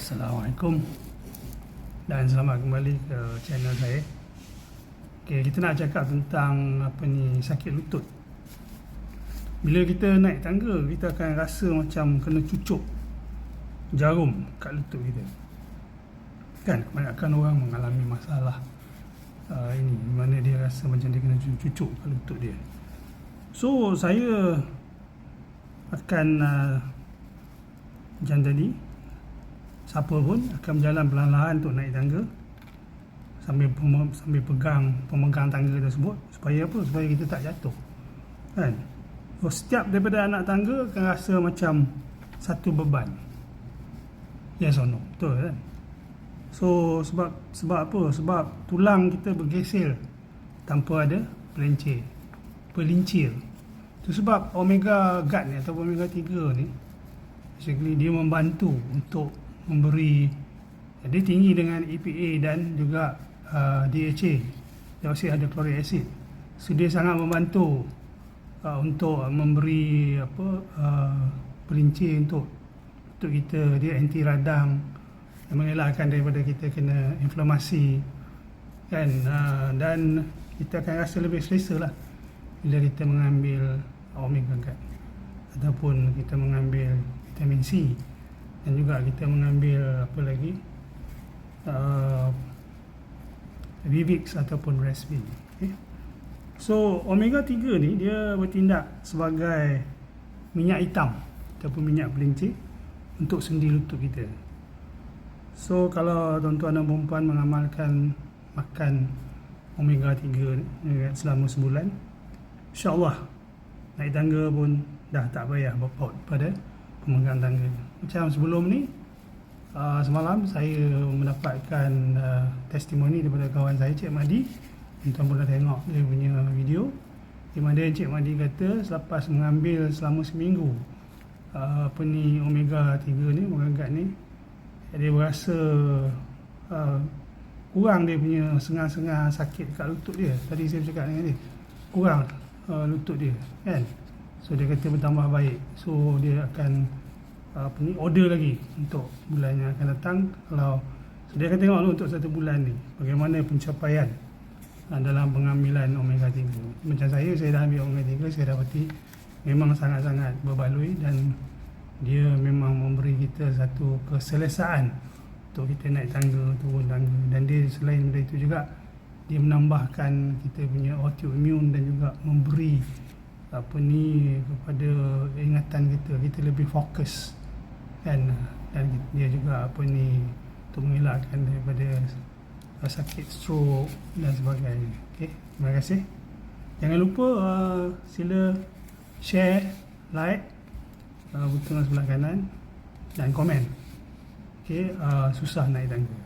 Assalamualaikum dan selamat kembali ke channel saya. Okey, kita nak cakap tentang sakit lutut. Bila kita naik tangga, kita akan rasa macam kena cucuk jarum kat lutut kita. Kan kebanyakan orang mengalami masalah ini, di mana dia rasa macam dia kena cucuk kat lutut dia. So saya akan macam tadi, siapa pun akan berjalan perlahan-lahan untuk naik tangga sambil pemegang tangga tersebut, supaya apa? Supaya kita tak jatuh, kan? So, setiap daripada anak tangga akan rasa macam satu beban. Yes or no? Betul kan? So sebab apa? Sebab tulang kita bergeser tanpa ada pelincir. Itu sebab omega guard ni atau omega 3 ni, basically dia membantu untuk memberi, dia tinggi dengan EPA dan juga DHA, deoxyhydrochloric acid. So dia sangat membantu untuk memberi pelincir untuk kita. Dia anti radang dan mengelakkan daripada kita kena inflamasi, kan. Dan kita akan rasa lebih selesa lah bila kita mengambil omega guard ataupun kita mengambil vitamin C, dan juga kita mengambil Vivix ataupun Resvin. Okay. So omega 3 ni dia bertindak sebagai minyak hitam ataupun minyak pelincir untuk sendi lutut kita. So kalau tuan-tuan dan perempuan mengamalkan makan omega 3 ni selama sebulan, insya-Allah naik tangga pun dah tak payah berpaut pada pemegang tangga. Macam sebelum ni, semalam saya mendapatkan testimoni daripada kawan saya, Cik Madi. Tuan pernah tengok dia punya video di mana Cik Madi kata selepas mengambil selama seminggu omega 3 ni, omega ni, dia berasa kurang dia punya sengal-sengal sakit kat lutut dia. Tadi saya cakap dengan dia, kurang lutut dia, kan. So dia kata bertambah baik. So dia akan order lagi untuk bulan yang akan datang. So dia akan tengok untuk satu bulan ni bagaimana pencapaian dalam pengambilan omega 3. Macam saya dah ambil omega 3, saya dapati memang sangat-sangat berbaloi dan dia memang memberi kita satu keselesaan untuk kita naik tangga, turun tangga. Dan dia selain daripada itu juga, dia menambahkan kita punya autoimmune dan juga memberi kepada ingatan kita lebih fokus, kan. Dan dia juga untuk mengelakkan daripada sakit stroke dan sebagainya. Okey, terima kasih. Jangan lupa sila share, like butang sebelah kanan dan komen. Okey, susah naik tangga.